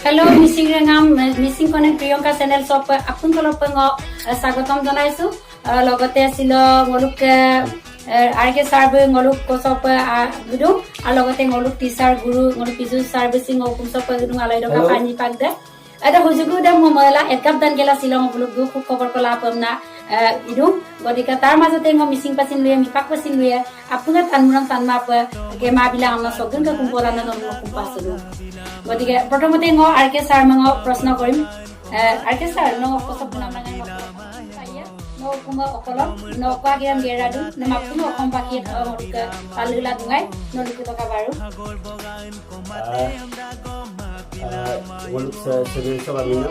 Hello Mising Rengam Mising connect Priyanka channel सब आपन तलपंग स्वागतम जनाइसु लगते आसिल ngoluk आरके सार ngoluk ko सब गुदु आ लगते ngoluk टीचर गुरु ngoluk पिजु सर्विसिंग ओकुम सब गुदु आलै दका पानी पाक दे ada hujugu da momala ekap dan gela silong ngoluk du khub खबर कला पमना इदु गदिका तार माजते ngo मिसिंग पासिन लुया मिपाक पासिन लुया आपुना तानमुराम तानमा प गेमा बिला हमना सगुन का कुम्पोलाना नमु कुम्पासु गदिके प्रथमते ngo आरके सार मंग प्रश्न करिम आरके सार no कसबना मंग no kuma okolom no kwagiam geradu nama puno okom pakit ka talula dungai no lukuto kabaru ngoluk sebelum sebelumnya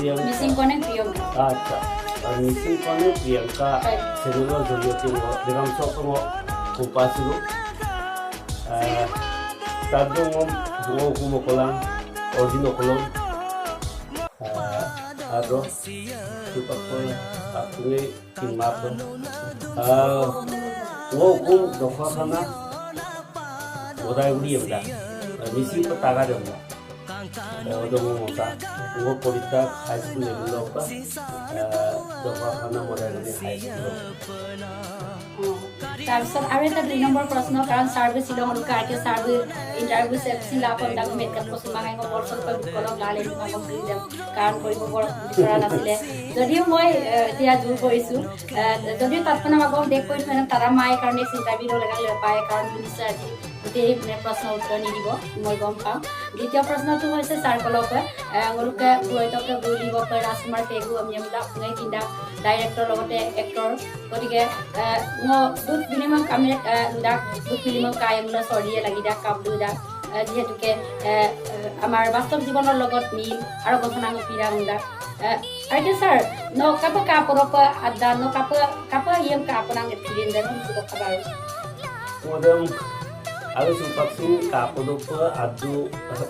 yang missing connect Priyanka acha missing connect Priyanka sebelum jodoh dengan sokongo kumpasilu tadung ngo kumo kolang ordino kolong ado supaya aku ni kimap ngo kum dokana modal dia dah misi petaga dia udah mau ngo polita high school level apa dokana modal dia high school তাৰপিছত আৰু এটা 2 number প্ৰশ্ন কাৰণ service সিলং লুকা আকে service interview সেপসিল আপন দাগ makeup পছমাগাই ngo বৰ্ষৰ পৰা কলক লালে মই ফ্ৰীডম কাৰণ কৰিব বিচৰা নাছিলে যদিও মই এতিয়া জোৰ কৰিছো যদিও তৎক্ষণা আগম দেখ কৰি মানে তাৰা মাই কাৰণ নেক্সট ইন্টাৰভিউ লগালে পায় কাৰণ মিনিষ্টাৰ আজি গোটেই প্ৰশ্ন উত্তৰ নিদিব মই গম পাম দ্বিতীয় প্ৰশ্নটো হৈছে সাৰ্কলক ngoluk গোয়তক গুলিব পৰা ৰাজকুমাৰ পেগু আমিলা আপুনি তিনটা ডাইৰেক্টৰ লগতে এক্টৰ গতিকে ngo দুত বিনিময় কামে দাক দুত বিনিময় কায়মলা সৰিয়ে লাগি দাক কাবলু দাক যেহেতুকে আমাৰ বাস্তৱ জীৱনৰ লগত মিল আৰু গঠনা পিৰা মুন্দা আইকে স্যাৰ ন কাপা কাপৰপ আদা ন কাপা ইম কাপনাং এক্সপেৰিয়েন্স দেন তো খবৰ modem aku supaksin kapodopo adu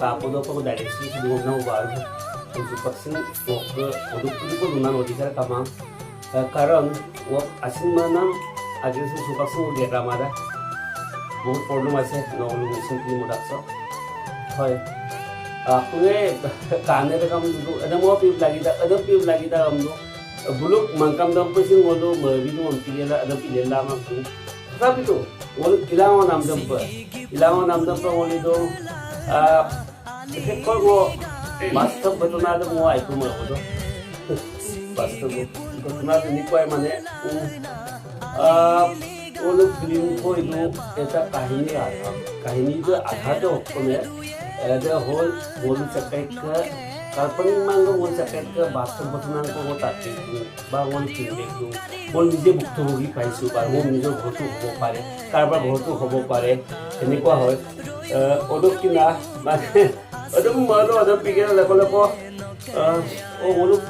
kapodopo direction sebelumnya baru supaksin ke odupuli lunan odikar kamang karon asin manang aja supaksin udah ramada बहुत प्रॉब्लम আছে নগলু মিশনটি মুদাকছ হয় আপুনি কানে কাম দু এদমো পিপ লাগিদা এদম পিপ লাগিদা আমদু বুলুক মানকাম দম পছিং মদু মবিদু মন্তিলা এদম পিলেলা মাকু তাপিতো ওল ইলাও নাম দম ওলি দো একে করবো বাস্তব ঘটনা দো মো আইকু মো হদো বাস্তব ঘটনা নিকয় মানে ওলো ফিল্ম কইলো এটা কাহিনী যে আধাতে অকমে এদে হল বল সকাইক কাল্পনিক মাঙ্গ বল সকাইক বাস্তব ঘটনা কো তাতে বা ওন কিনবেকু বল নিজে ভুক্তভোগী পাইছো বা ও নিজৰ ঘৰটো হ'ব পাৰে কাৰবাৰ ঘৰটো হ'ব পাৰে এনেকুৱা হয় ওদক কিনা মানে ওদক মৰদ ওদক পিগেল লেকলক ও ওলুক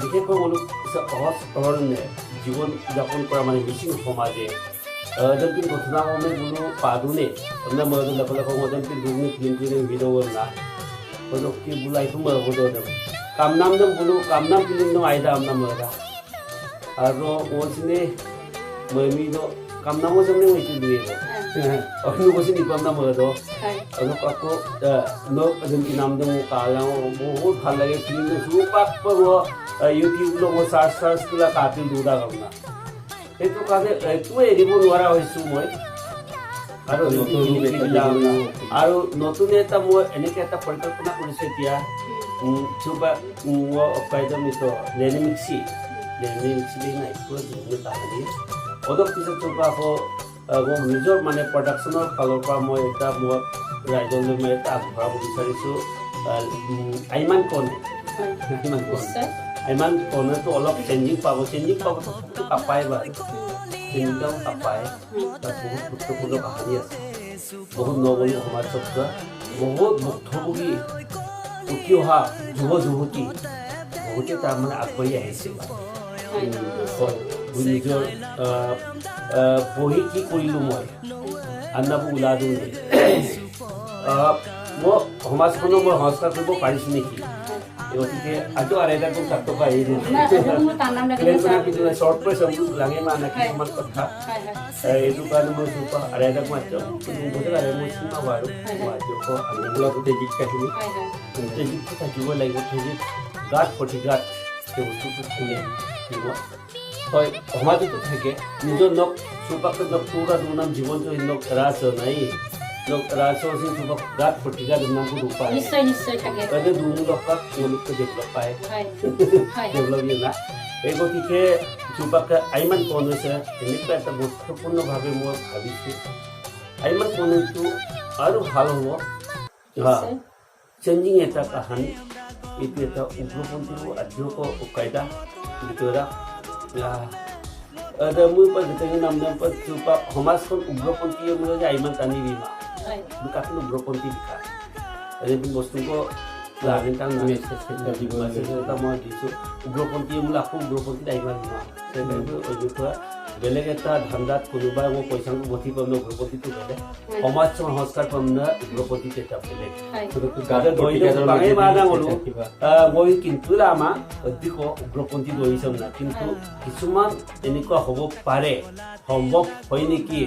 বিশেষকৈ ওলুক সহজ সৰলনে জীবন যাপন করা মানে মিশিং সমাজে যদি ঘটনা মনে গুলো পাদুনে আমরা মরদ লেকলক মদন পি দুনি ফিল্ম করে ভিডিও না ওদক কি বুলাই তো মর হদো দম কামনাম দম বুলো কামনাম ফিল্ম নো আইদা আমনা মরদা আর ওসনে মমি দো কামনাম জমনে হইতি দুয়ে অন্য বসে নি কামনাম মরদো আৰু কাকো নো এজন কি নাম দম কালা বহুত ভাল লাগে ফিল্ম শুরু পাক পর YouTube lo mo search kula katin duda gamna eto kane tu eribo nwara hoisu moi aro notun eta mo eneke eta পৰিকল্পনা কৰিছে এতিয়া chuba wo paidam ito lenimixi নাই পুৰো দুনে তাহলে odok পিছত chuba ho go নিজৰ মানে প্ৰডাকচনৰ ফালৰ পৰা মই এটা মই ৰাইজলৈ মই এটা আগবঢ়াব বিচাৰিছো আইমান কোন Aiman kono tu olok changing pabo tu kapai ba changing dong kapai ta বহুত গুরুত্বপূর্ণ কাহিনী আছে বহুত নবলী সমাজ চক্ৰ বহুত ভুক্তভোগী উঠি অহা যুৱ যুৱতী বহুতে তাৰ মানে আগবাঢ়ি আহিছে নিজৰ বহি কি কৰিলোঁ মই আন্নাবু ওলাদো মই সমাজখনক মই সংস্কাৰ কৰিব পাৰিছোঁ নেকি গতিকে আজি আৰু এটা তাত টকা এৰি দিওঁ শ্বৰ্ট কৰি চব লাগে মানে কিছুমান কথা এইটো কাৰণে মই চুপা আৰু এটা মাত্ৰ বুজি লাগে মই চিনি পাওঁ আৰু আমিবিলাক গোটেই গীত কাহিনী গোটেই গীতটো থাকিব লাগিব সেই গাত প্ৰতিঘাত সেই বস্তুটো থাকে হয় সমাজতো থাকে নিজৰ নখ চৌপাশত নখ পুৰা দুনাম জীৱনটো নখ ৰাজ নাই নখ ৰাজ চৌপাশ গাত প্ৰতিঘাত নামবোৰ উপায় নিশ্চয় নিশ্চয় থাকে তাতে দুমূলক তেওঁলোকে ডেভেলপ পায় ডেভেলপ না এই গতিকে চৌপাশে আইমান কণ হৈছে এনেকুৱা এটা গুৰুত্বপূৰ্ণভাৱে মই ভাবিছোঁ আইমান কণটো আৰু ভাল হ'ব চেঞ্জিং এটা কাহানী এইটো এটা উগ্ৰপন্থীৰ আধ্যাত্মিক কায়দা ভিতৰত মই গোটেই নাম চৌপাশ সমাজখন উগ্ৰপন্থীয়ে বোলে যে আইমান টানি বিমা কাকো উগ্ৰপন্থী লিখা এদিন বস্তুকো লাভেন তাং এটা মই দিছোঁ উগ্ৰপন্থীয়ে বোলে আকৌ উগ্ৰপন্থী আইমান বিমা সেইকাৰণে বেলেগ এটা ধান্দাত কোনোবাই মই পইচাটো গঠি পাম ন উগ্ৰপন্থীটো বেলেগ সমাজ সংস্কাৰ পাম ন উগ্ৰপন্থীটো এটা বেলেগ মই কিন্তু আমাৰ অধিক উগ্ৰপন্থী দৰিছম না কিন্তু কিছুমান এনেকুৱা হ'ব পাৰে সম্ভৱ হয় নেকি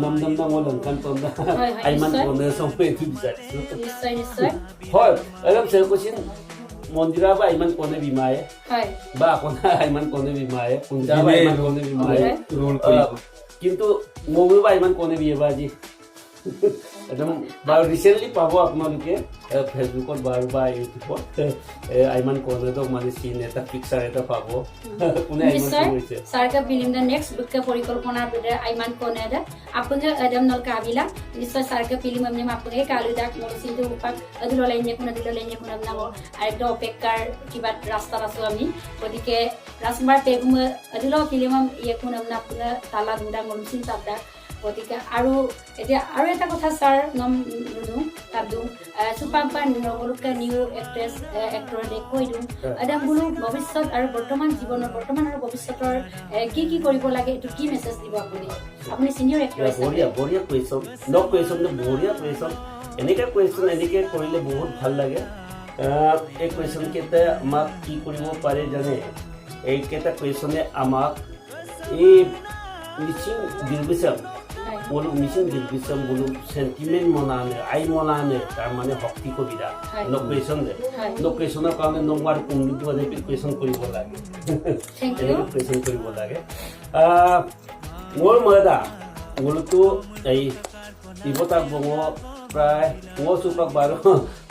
মই লংকান পন্দা আইমান পন্দা চব এইটো বিচাৰিছোঁ হয় একদম কৈছিল মন্দিৰা বা ইমান কনে বিমায়ে বা আপোনাৰ ইমান কনে বিমায়ে পূজা বা ইমান কনে বিমায়ে কিন্তু ময়ো বা ইমান কনে বিয়ে বা আজি একদম বাৰু ৰিচেণ্টলি পাব আপোনালোকে ফেচবুকত বাৰু বা ইউটিউবত আইমান কনেদক মানে চিন এটা পিকচাৰ এটা পাব কোনে আইমান কৰিছে সাৰকা ফিল্মৰ নেক্সট বুককে পৰিকল্পনাৰ ভিতৰত আইমান কনেদা আপুনি একদম নলকা আবিলা নিশ্চয় সাৰকা ফিল্ম আমি আপুনি কালুদাক মৰচিনটো উপাক আদুললাইনে কোন নাম আৰেকটা অপেক্ষাৰ কিবা ৰাস্তা আছো আমি গতিকে ৰাজমাৰ পেগুম আদুল ফিল্ম ইয়ে কোন আপোনাৰ তালা দুটা মৰচিন তাবদা গতিকে আৰু এতিয়া আৰু এটা কথা ছাৰ নাম নুনু তাবদু সুপাম্পা নগলকা নিউ এক্ট্ৰেছ এক্টৰ দেখুৱাই দিওঁ একদম বোলো ভৱিষ্যত আৰু বৰ্তমান জীৱনৰ বৰ্তমান আৰু ভৱিষ্যতৰ কি কি কৰিব লাগে এইটো কি মেছেজ দিব আপুনি চিনিয়ৰ এক্টৰ বঢ়িয়া কুৱেশ্যন ন কুৱেশ্যন বঢ়িয়া কুৱেশ্যন এনেকৈ কুৱেশ্যন এনেকৈ কৰিলে বহুত ভাল লাগে এই কুৱেশ্যনকেইটা আমাক কি কৰিব পাৰে জানে এইকেইটা কুৱেশ্যনে আমাক এই মিচিং নিৰ্বিচাৰ বলো মিচিং নিৰ্বিচাৰ বলো চেণ্টিমেণ্ট মনানে আই মনানে তাৰমানে শক্তি কবিতা ন কুৱেশ্যনৰ কাৰণে নম্বৰ কোনটো কুৱেশ্যন কৰিব লাগে কুৱেশ্যন কৰিব লাগে মোৰ মদা বলোতো এই তিবতাক বঙ প্ৰায় মই চৌপাক বাৰু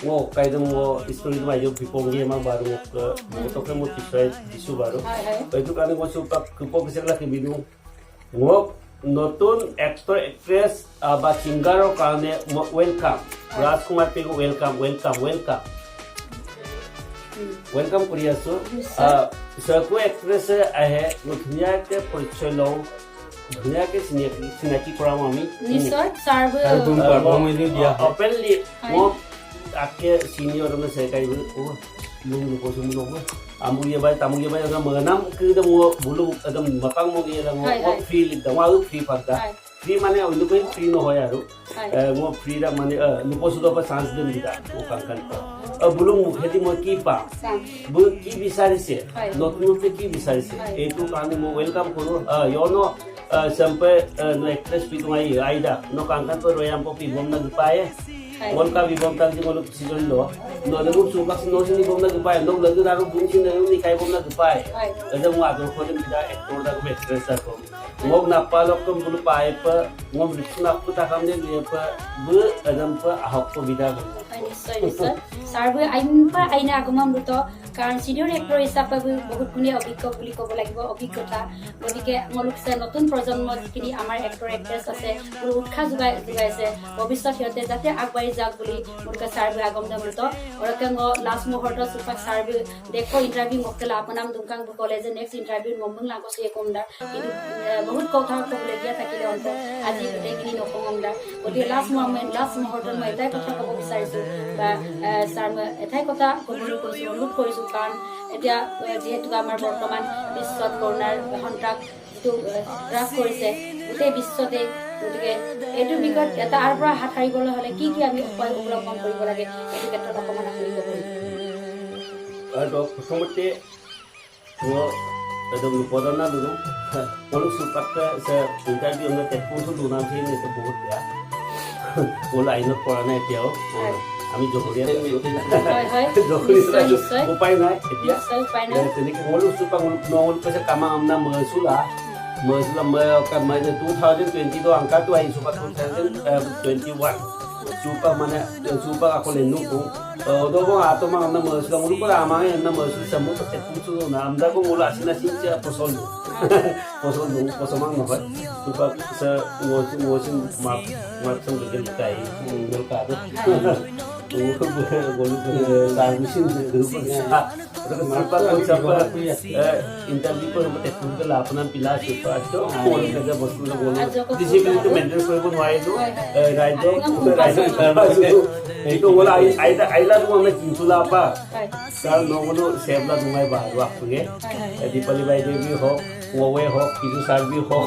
মই কাইদে মই ষ্টৰিটো বাইদেউ বিপংগী আমাক বাৰু মোক মই পিছুৱাই দিছোঁ বাৰু সেইটো কাৰণে মই চৌপাক উপবিচাৰ ৰাখিবি দিওঁ মোক নতুন এক্টৰ এক্ট্ৰেছ বা ছিংগাৰৰ কাৰণে মই ৱেলকাম ৰাজকুমাৰ পেগু ৱেলকাম কৰি আছোঁ চকু এক্ট্ৰেছে আহে মই ধুনীয়াকৈ পৰিচয় লওঁ ধুনীয়াকৈ চিনাকি কৰাম আমি অপেনলি মই তাকে চিনিয়ৰ চেকাৰি বুলি আমুলিয়া বাই তামুলিয়া বাই mengenam kita mau bulu adam matang mau dia mau free lida mau free pada free mana untuk free no hoya ru mau free da mana lupa sudah apa chance dem kita bukan kan bulu heti mau kipa bulu ki bisari se notun ki bisari se itu kan mau welcome koro yono sampai no actress pitu ai aida no kankan to royam po pi bom na dupaye Wan ka bibom tang di molok season do no da group subak no sin bom na dupai no lagu daru bum sin daru ni kai bom na dupai ada mo ador ko dem da actor da ko actress ko ngom na palok ko bulu pae pa ngom rikna ko ta kam de pa bu adam pa ahok ko bida নিশ্চয় সাৰবৈ আইন পা আইনা আগমন দুত কাৰণ senior actor হিচাপে বহুত গুণে অভিজ্ঞ বুলি ক'ব লাগিব অভিজ্ঞতা গতিকে মলুকছে নতুন প্ৰজন্ম যিখিনি আমাৰ এক্টৰ এক্ট্ৰেছ আছে বহুত উৎসাহ যোগাইছে ভৱিষ্যত সিহঁতে যাতে আগবাঢ়ি যাওক বুলি মোৰকে সাৰবৈ আগমন দুত ওৰকে লাষ্ট মুহূৰ্ত সুপাক সাৰবৈ দেখো ইণ্টাৰভিউ মকলা আপোনাম দুকাং ক'লে যে নেক্সট ইণ্টাৰভিউ মমং লাগছে কমদা কিন্তু বহুত কথা ক'বলগীয়া থাকিলে অন্ত আজি গোটেইখিনি নকমদা গতিকে লাষ্ট মুহূৰ্তত মই এটাই কথা ক'ব বিচাৰিছোঁ বা ছাৰ মই এটাই কথা ক'বলৈ কৈছোঁ অনুৰোধ কৰিছোঁ কাৰণ এতিয়া যিহেতু আমাৰ বৰ্তমান বিশ্বত কৰোণাৰ সন্ত্ৰাস যিটো গ্ৰাস কৰিছে গোটেই বিশ্বতে গতিকে এইটোৰ বিষয়ত তাৰ পৰা হাত সাৰিবলৈ হ'লে কি আমি উপায় অৱলম্বন কৰিব লাগে এইটো ক্ষেত্ৰত অকণমান আপুনি ক'ব Ada pertama ada perdana dulu. Kalau suka saya interview dengan telefon tu dulu nanti ni sebut ya. Kalau ini pernah dia, kami Johor ya. Johor upai naik dia. Jadi kalau suka nol pasal kama amna mersula mereka mana 2020 tu angka tu ai suka 2021. Suka mana suka aku lenuk. Dogo atau mana nama mersula mulu pada amai nama mersula semua tak putus na amda ko mula sina sinca posol mang nabat suka se ngosin mak sem kai mereka tu golu servicing grup apa siapa interview पर हम technical के लापना पिला super तो call करके बस लोग बोलो discipline तो maintain कोई को वाई दो राइजो itu wala aila tu mana kinsula apa kal nomono sebla dumai baru aku ge di palibai devi ho wowe ho kisu sarbi ho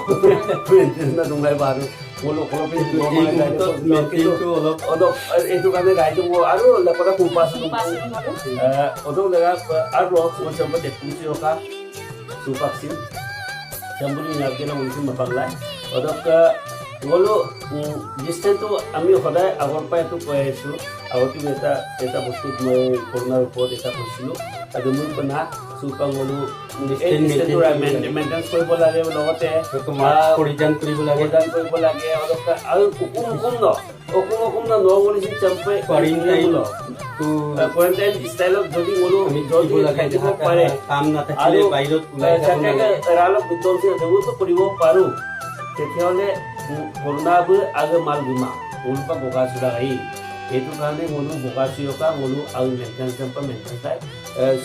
na dumai baru wolo kolo pe itu odo itu kan raiju wo aru lepada kupas odo lega aru ko sampai dekunsi oka supaksin jambuli nyakena mungkin mapaglai odo ke Walau distance tu kami hodai awal pai tu kau esu awal tu kita bosku mai corona report kita bosku ada mungkin pernah suka walau distance tu maintenance kau boleh lagi walau te Korijan kau boleh lagi awal hukum no walau sih sampai quarantine tu quarantine style jadi walau boleh lagi pare काम ना था बाइरोट ulai terlalu betul sih ada tu periwo paru Kecuali corona ber agak mal guna, ulpa buka sudah lagi. Itu karena mulu buka siapa mulu agak maintenance sampai maintenance.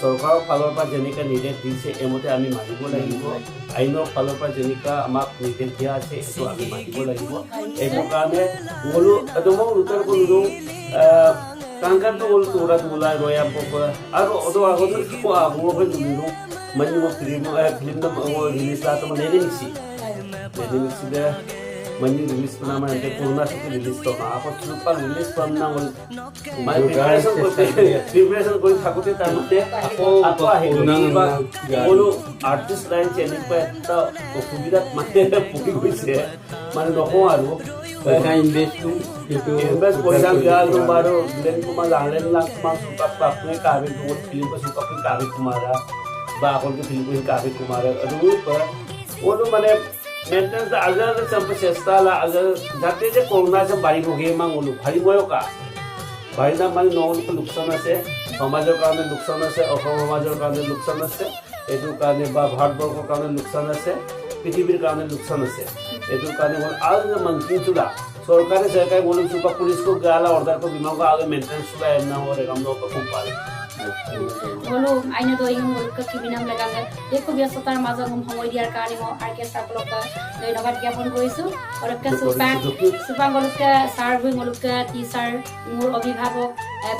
Sorkar kalau apa jenis kan nilai dice emote kami maju bola ibu. Aino kalau apa jenis kan amak nilai dia se itu kami maju bola ibu. Itu karena mulu itu mau lutar mulu kanker tu mulu turut mulai roya pokok. Aku tu aku pun dulu maju film mau rilis lah tu mana ni sih. Jadi sudah rilis nama yang corona itu rilis tu, apa lupa rilis pernah preparation kau takut itu tamat apa akhirnya kalau artis lain channel per itu sudah mana pukul sih mana dokong aru invest kosan dia tu baru bulan cuma lain lah cuma suka pakai kafe tu film tu suka pakai kafe kumara bahkan tu film kafe kumara aduh itu mana maintenance agar sampai sestala agar जाते जे corona से बारी होगे मांगोलु भारी मोयो का भारी ना माने नौल को नुकसान আছে সমাজৰ কাৰণে নুকসান আছে অসম সমাজৰ কাৰণে নুকসান আছে এটো কাৰণে বা ভাৰতবৰ্ষৰ কাৰণে নুকসান আছে পৃথিৱীৰ কাৰণে নুকসান আছে এটো কাৰণে আজ মন্ত্ৰী চুলা सरकारी बोलूँ सुपर पुलिस को गाला ऑर्डर को दिमाग को आगे मेंटेनेंस सुबह ना हो रे हम लोग को कुंपाल बोलो आइना तो इगम मुल्क की बिनाम लगांगे देखो व्यस्ततार মাজত সময় দিয়াৰ কাৰণে মই আৰকে সাপলক ধন্যবাদ জ্ঞাপন কৰিছো অৰকে সুপাংগলক সাৰ্ভে মলক টিচাৰ মোৰ অভিভাৱক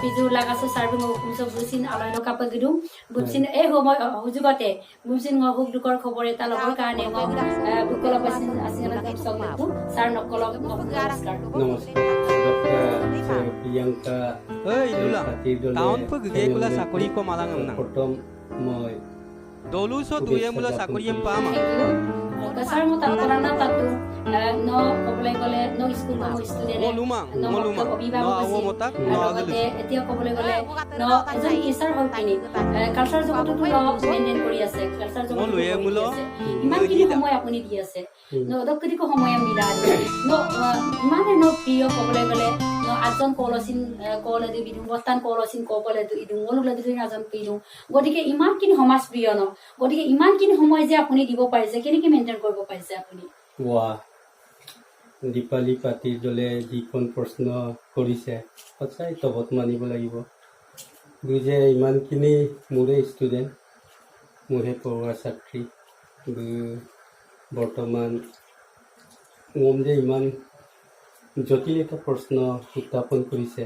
পিজু লাগাছো সাৰ্ভে মই কুমসব বুচিন আলয়ন কাপগিদু বুচিন এই সময় হুজুগতে বুচিন হুক দুকৰ খবৰ এটা লবৰ কাৰণে মই বুকল পাছিন আছিল সবকু সাৰ নকলক নমস্কাৰ নমস্কাৰ Priyanka Hey, Lula. Tahun pergi gula sakuri ko malang amna. Potom moi. Dolu so duye mula sakuri yang pama. Kasar mo tak korana tatu no kobolai gole no school mo student Mo luma. No awo motak no agale. Etia kobolai gole no ejon isar hol kini. Culture jogoto to no maintain kori ase. Culture jogoto. Mo luye mulo. Iman kini homoy apuni di ase. No dokri ko homoy am dila. No imane no priyo kobolai gole no ajon kolosin kole de bidung botan kolosin kokole de idung wolu le de ajon pidung. Gotike iman kini homas priyo no. Gotike iman kini homoy je apuni dibo parise kini ki maintain কৰিব পাৰিছে আপুনি ওয়া দীপালি পাতি দলে যিখন প্ৰশ্ন কৰিছে সঁচাই তবত মানিব লাগিব বুজে ইমানখিনি মোৰে ষ্টুডেণ্ট মোৰে পঢ়ুৱা ছাত্ৰী বৰ্তমান ওম যে ইমান জটিল এটা প্ৰশ্ন উত্থাপন কৰিছে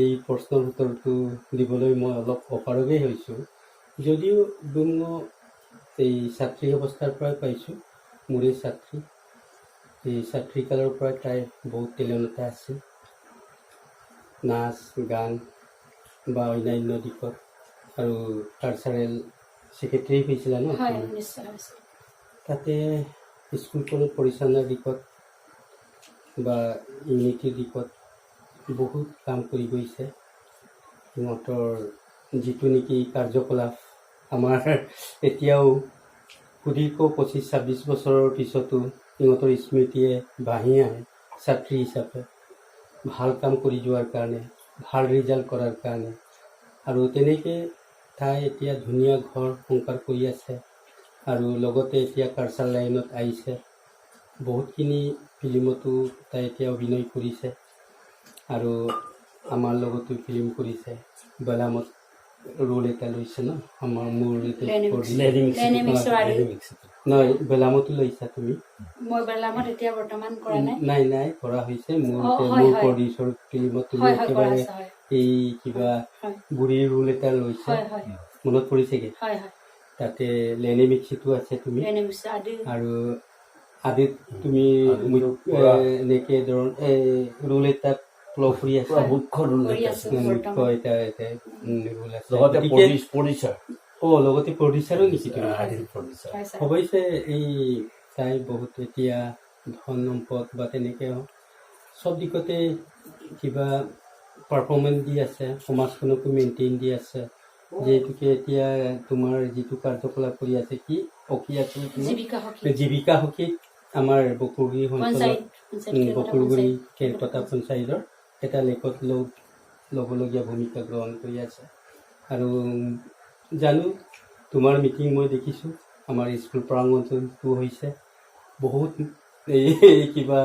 এই প্ৰশ্নৰ উত্তৰটো দিবলৈ মই অলপ অপাৰগেই হৈছোঁ যদিও এই ছাত্ৰী অৱস্থাৰ পৰাই পাইছোঁ মোৰে ছাত্ৰী এই ছাত্ৰীকালৰ পৰা তাই বহুত টেলেণ্ট আছিল নাচ গান বা অন্যান্য দিশত আৰু কালচাৰেল ছেক্ৰেটাৰী হৈছিলা ন হয় নিশ্চয় হৈছে তাতে স্কুলখনত পৰিচালনাৰ দিশত বা ইউনিটিৰ দিশত বহুত কাম কৰি গৈছে সিহঁতৰ যিটো নেকি কাৰ্যকলাপ আমাৰ এতিয়াও সুদীৰ্ঘ 25-26 বছৰৰ পিছতো সিহঁতৰ স্মৃতিয়ে বাঢ়ি আহে ছাত্ৰী হিচাপে ভাল কাম কৰি যোৱাৰ কাৰণে ভাল ৰিজাল্ট কৰাৰ কাৰণে আৰু তেনেকৈ তাই এতিয়া ধুনীয়া ঘৰ সংসাৰ কৰি আছে আৰু লগতে এতিয়া কালচাৰ লাইনত আহিছে বহুতখিনি ফিল্মতো তাই এতিয়া অভিনয় কৰিছে আৰু আমাৰ লগতো ফিল্ম কৰিছে বেলামত ৰোল এটা লৈছে ন আমাৰ মোৰ নহয় বেলামতো লৈছা তুমি মই বেলামত এতিয়া বৰ্তমান কৰা নাই নাই কৰা হৈছে মোৰ হয়, মোৰ হয়। প্ৰডিউচৰ ফিল্মত তুমি হয় হয় কৰা একেবাৰে আছে হয় এই কিবা হয় বুঢ়ীৰ ৰোল এটা লৈছে হয় হয় মনত পৰিছেগে হয় হয় তাতে লেনে মিক্সিটো আছে তুমি এনে নিশ্চয় আদি আৰু আদিত তুমি এনেকে ধৰণ ৰোল এটা প্ল' কৰি আছা মুখ্য কৰি আছো মুখ্য বৰ্তমান এটা ৰোল আছে লগতে গতিকে- প্ৰডিউচাৰ লগতে প্ৰডিউচাৰো নেকি তুমি প্ৰডিউচাৰ হয় ছাৰ অৱশ্যে এই তাই বহুত এতিয়া ধন সম্পদ বা তেনেকৈ চব দিশতে কিবা পাৰফৰ্মেঞ্চ দি আছে সমাজখনকো মেইনটেইন দি আছে যিহেতুকে এতিয়া তোমাৰ যিটো কাৰ্যকলাপ কৰি আছে কি সখী আছিল জীৱিকা সখী জীৱিকা সখীক আমাৰ বকুলগুৰি পঞ্চায়ত অঞ্চলত বকুলগুৰি কেৰকটা পঞ্চায়তৰ এটা লেখত ল'বলগীয়া ভূমিকা গ্ৰহণ কৰি আছে আৰু জানো তোমাৰ মিটিং মই দেখিছোঁ আমাৰ স্কুল প্ৰাংগণটো হৈছে বহুত এই কিবা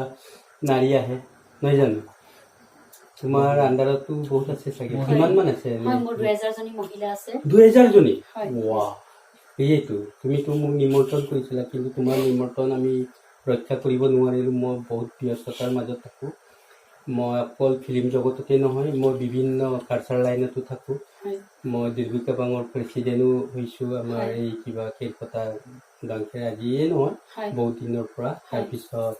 নাৰী আহে নহয় জানো তোমাৰ আণ্ডাৰতো বহুত আছে চাগে কিমানমান আছে হয় মোৰ 2000 জনী মহিলা আছে 2000 জনী হয় ৱা সেয়েতো তুমিতো মোক নিমন্ত্ৰণ কৰিছিলা কিন্তু তোমাৰ নিমন্ত্ৰণ আমি ৰক্ষা কৰিব নোৱাৰিলোঁ মই বহুত ব্যস্ততাৰ মাজত থাকোঁ মই অকল ফিল্ম জগততে নহয় মই বিভিন্ন কালচাৰ লাইনতো থাকোঁ হয় মই দীৰ্ঘিকাবাঙৰ প্ৰেচিডেণ্টো হৈছোঁ আমাৰ এই কিবা কেৰকটা ডাংখেৰ আজিয়ে নহয় হয় বহুত দিনৰ পৰা তাৰপিছত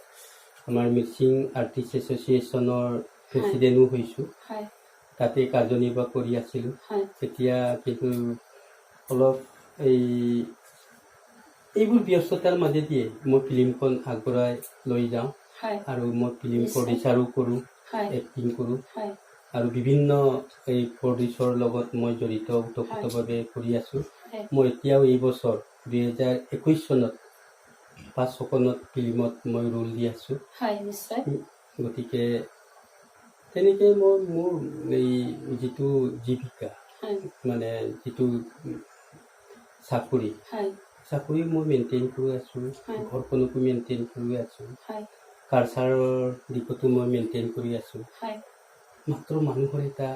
আমাৰ মিচিং আৰ্টিষ্ট এছ'চিয়েশ্যনৰ প্ৰেচিডেণ্টো হৈছোঁ হয় তাতে কাৰ্যনিৰ্বাহ কৰি আছিলোঁ হয় এতিয়া কিন্তু অলপ এইবোৰ ব্যস্ততাৰ মাজেদিয়ে মই ফিল্মখন আগবঢ়াই লৈ যাওঁ হয় আৰু মই ফিল্ম নিশ্চয়। প্ৰডিউচাৰো কৰোঁ হয় এক্টিং কৰোঁ হয় আৰু বিভিন্ন এই প্ৰডিউচৰ লগত মই জড়িত ওতপ্ৰোতভাৱে কৰি আছোঁ হয় মই এতিয়াও এই বছৰ 2021 চনত 5 ফিল্মত মই ৰোল দি আছোঁ হয় নিশ্চয় গতিকে তেনেকৈ মই মোৰ এই যিটো জীৱিকা হয় মানে যিটো চাকৰি হয় মই মেইনটেইন কৰি আছোঁ হয় ঘৰখনকো মেইনটেইন কৰি আছোঁ হয় কালচাৰৰ দিশতো মই মেইনটেইন কৰি আছোঁ হয় মাত্ৰ মানুহৰ এটা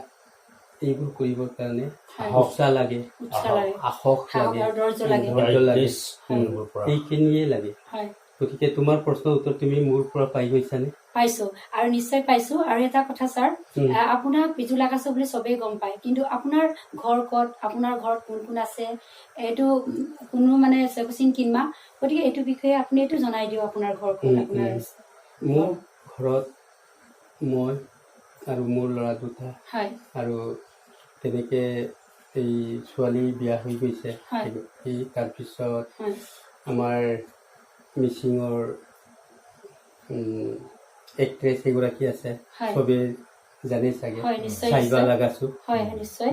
এইবোৰ কৰিবৰ কাৰণে হয়। উৎসাহ লাগে উৎসাহ লাগে সাহস সাহস লাগে আৰু ধৈৰ্য লাগে ধৈৰ্য লাগে হয়। এইখিনিয়ে লাগে হয় গতিকে তোমাৰ প্ৰশ্নৰ উত্তৰ তুমি মোৰ পৰা পাই গৈছানে পাইছো আৰু নিশ্চয় পাইছো আৰু এটা কথা ছাৰ আপোনাক বিজুল আকাশ বুলি চবেই গম পায় কিন্তু আপোনাৰ ঘৰ ক'ত আপোনাৰ ঘৰত কোন কোন আছে এইটো কোনো মানে চিন কিনমা গতিকে এইটো বিষয়ে আপুনি এইটো জনাই দিও আপোনাৰ ঘৰ ক'ত আপোনাৰ মোৰ ঘৰত মই আৰু মোৰ ল'ৰা দুটা হয় আৰু তেনেকৈ এই ছোৱালী বিয়া হৈ গৈছে হয় এই তাৰপিছত হয় আমাৰ মিচিঙৰ এক্ট্ৰেছ এগৰাকী আছে হয় চবেই জানে চাগে হয় নিশ্চয় চাইবা লাগাছো হয় নিশ্চয়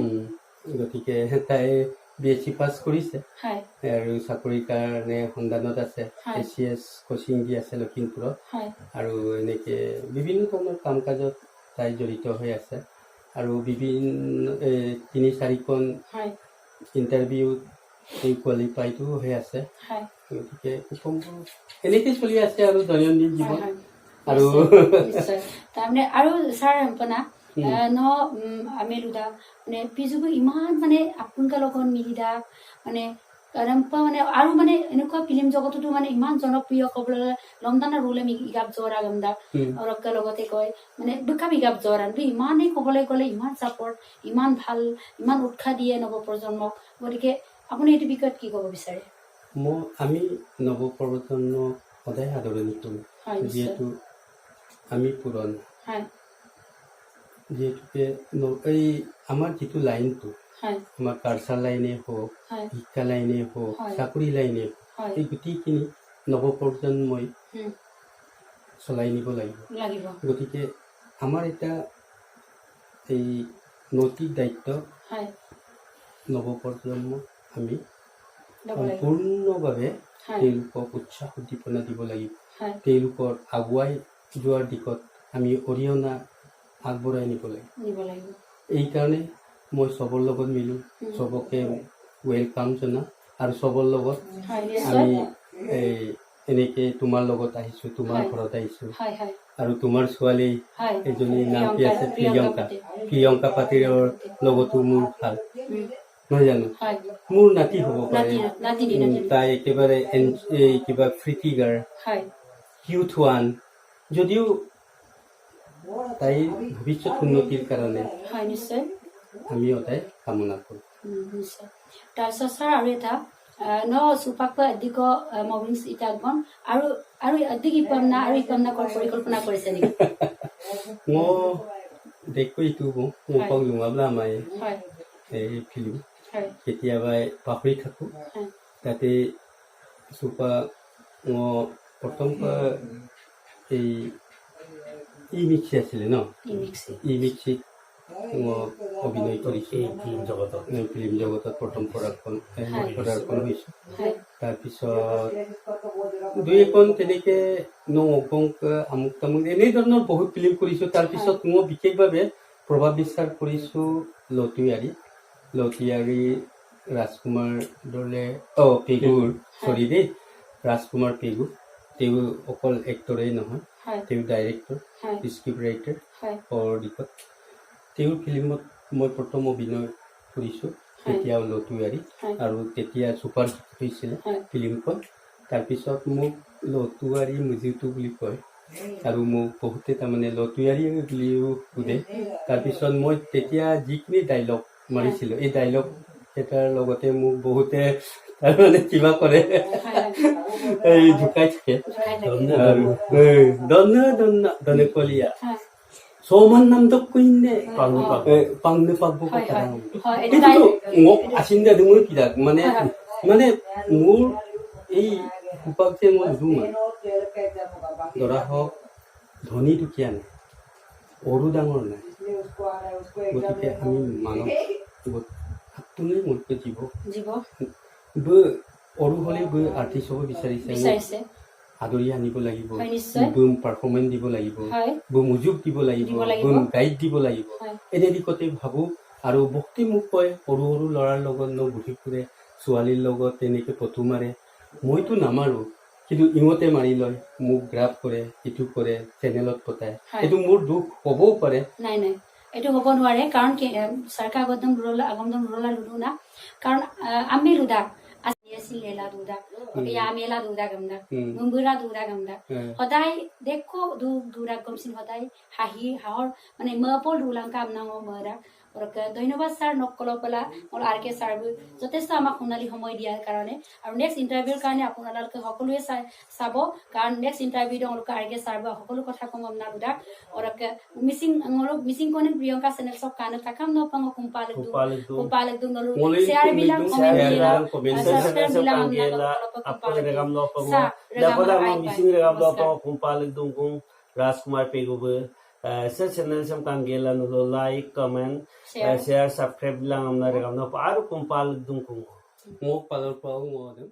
গতিকে তাই BSc পাছ কৰিছে হয় আৰু চাকৰিৰ কাৰণে সন্ধানত আছে হয়। ACS কোচিং দি আছে লখিমপুৰত হয় আৰু এনেকৈ বিভিন্ন ধৰণৰ কাম কাজত তাই জড়িত হৈ আছে আৰু বিভিন্ন 3-4খন হয় ইণ্টাৰভিউত এই কোৱালিফাইটো হৈ আছে হয় গতিকে এনেকৈ চলি আছে আৰু দৈনন্দিন জীৱন হয় আৰু নিশ্চয় তাৰমানে আৰু ছাৰ আপনা ন আমি লুদা মানে পিজুকো ইমান মানে আপোনালোকৰ লগত মিলিদা মানে মানে আৰু মানে এনেকুৱা ফিল্ম জগততো মানে ইমান জনপ্ৰিয় ক'বলৈ গ'লে লমদানা ৰোলে ইগাপ জৰা গমদা অলপকে লগতে কয় মানে দুখা ইগাপ জৰা ইমানেই ক'বলৈ গ'লে ইমান ছাপৰ্ট ইমান ভাল ইমান উৎসাহ দিয়ে নৱপ্ৰজন্মক গতিকে আপুনি এইটো বিষয়ত কি ক'ব বিচাৰে আমি নৱপ্ৰজন্মক সদায় আদৰণি কৰোঁ হয় নিশ্চয় যিহেতু আমি পুৰণা হয় যিহেতুকে এই আমাৰ যিটো লাইনটো হয় আমাৰ কালচাৰ লাইনে হওক হয় শিক্ষা লাইনে হওক হয়। চাকৰি লাইনে হওক হয় এই গোটেইখিনি নৱপ্ৰজন্মই হুম, চলাই নিব লাগিব লাগিব গতিকে আমাৰ এটা এই নৈতিক দায়িত্ব হয় নৱপ্ৰজন্মক আমি ল'ব লাগিব সম্পূৰ্ণভাৱে হয় তেওঁলোকক উৎসাহ উদ্দীপনা দিব লাগিব হয় তেওঁলোকৰ আগুৱাই যোৱাৰ দিশত আমি অৰিহণা আগবঢ়াই নিব লাগিব নিব লাগিব এইকাৰণে মই চবৰ লগত মিলোঁ চবকে ৱেলকাম জনাওঁ আৰু চবৰ লগত হয় নিশ্চয় আমি এই এনেকৈ তোমাৰ লগত আহিছোঁ তোমাৰ হয়। ঘৰত আহিছোঁ হয় হয় আৰু তোমাৰ ছোৱালী হয় এজনীৰ নাম কি আছে প্ৰিয়ংকা প্ৰিয়ংকা পাতিৰৰ লগতো মোৰ ভাল হুম, নহয় জানো হয় মোৰ নাতি হ'ব পাৰে নাতিনী তাই একেবাৰে এই কিবা ফ্ৰিটিগাৰ হয় কিউথ ওৱান যদিও তাইৰ ভৱিষ্যত উন্নতিৰ কাৰণে হয় নিশ্চয় আমি সদায় কামনা কৰোঁ নিশ্চয় তাৰপিছত ছাৰ আৰু এটা ন সুপাক অধিক মবিং ইটাগন আৰু আৰু অধিক ইপমনা আৰু ইপমনা পৰিকল্পনা কৰিছে নেকি মই দেখো এইটো মোক লুঙাবলা আমাৰ হয় এই ফিল্ম হয় কেতিয়াবা পাহৰি থাকোঁ হয় তাতে চুপা মই প্ৰথমবাৰ এই ই মিক্সি আছিলে ন ইমিক্সি ই মিক্সিত মই অভিনয় কৰিছোঁ এই ফিল্ম জগতত ফিল্ম জগতত প্ৰথম পদাৰ্পণ হৈছোঁ হয় তাৰপিছত দুই এখন তেনেকৈ নৌকংক আমুক তামুক এনেধৰণৰ বহুত ফিল্ম কৰিছোঁ তাৰপিছত মই বিশেষভাৱে প্ৰভাৱ বিস্তাৰ কৰিছোঁ লটিয়াৰী ৰাজকুমাৰ দলে পেগুৰ চৰি দেই ৰাজকুমাৰ পেগু তেওঁ অকল এক্টৰেই নহয় হয় তেওঁ ডাইৰেক্টৰ হয় স্ক্ৰিপ্ট ৰাইটাৰ হয় দিশত তেওঁৰ ফিল্মত মই প্ৰথম অভিনয় কৰিছোঁ তেতিয়া লটুৱাৰী হয় আৰু তেতিয়া ছুপাৰ হিট হৈছিলে হয় ফিল্মখন তাৰপিছত মোক লটুৱাৰী মুজিটো বুলি কয় আৰু মোক বহুতে তাৰমানে লটুৱাৰী বুলিও সোধে তাৰপিছত মই তেতিয়া যিখিনি ডাইলগ মাৰিছিলোঁ এই ডাইলগ কেইটাৰ লগতে মোক বহুতে তাৰমানে কিবা কৰে এই জোকাই থাকে আৰু দনে কলিয়া হয় 소만 남덕 있네. 방금 방금 방금 হয় হয় হয় এইটো মোক আছিন্দা মোৰ কিবা মানে মোৰ এই উপাক যে মই দুমা ধৰা হওক ধনী দুখীয়া নাই সৰু ডাঙৰ নাই গতিকে আমি মানৱ হাতটোলৈ মূৰ্ত জীৱ জীৱ সৰু হ'লে আৰ্টিষ্ট হ'ব বিচাৰিছে আদৰি আনিব লাগিব হয় নিশ্চয় পাৰফৰ্মেঞ্চ দিব লাগিব হয় মুজুক দিব লাগিব গাইড দিব লাগিব হয় এনে দিশতে ভাবোঁ আৰু বহুতে মোক কয় সৰু সৰু ল'ৰাৰ লগত ঘূৰি ফুৰে ছোৱালীৰ লগত তেনেকৈ ফটো মাৰে মইতো নামাৰোঁ কিন্তু ইহঁতে মাৰি লয় মোক গ্ৰাফ কৰে ইটো কৰে চেনেলত পতায় এইটো মোৰ দুখ হ'বও পাৰে নাই নাই এইটো হ'ব নোৱাৰে কাৰণ চৰকাৰ আগমদম ৰুলা লুডু না কাৰণ আমি লুডা লেলা দুদা মেলা দুদা গমদা মুম্বুৰা দুদা গমদা সদায় দেখো দুৰা গমচিন সদায় হাঁহৰ মানে মপল দুলাংকা আমনাঙ মৰা ধন্যবাদ ছাৰ নকলৰ পেলা মোৰ আৰ কে ছাৰবোৰ যথেষ্ট আমাক সোণালী সময় দিয়াৰ কাৰণে আৰু নেক্সট ইণ্টাৰভিউৰ কাৰণে আপোনালোকে সকলোৱে চাব কাৰণ নেক্সট ইণ্টাৰভিউ তেওঁলোকে আৰ কে ছাৰবোৰ সকলো কথা কম আপোনালোক ওরকে মিসিং কোনে প্রিয়ঙ্কা চ্যানেল সব কানে থাকাম নপাং কুপালেক দু নলু share bilang comment subscribe bilang apa regam lo pengo dapat ang missing regam lo pengo kumpalik dungkung Rajkumar Pegubu sa channel sam kanggela nulo like comment share subscribe bilang amna regam lo paru kumpalik dungkung mo palor pau mo dem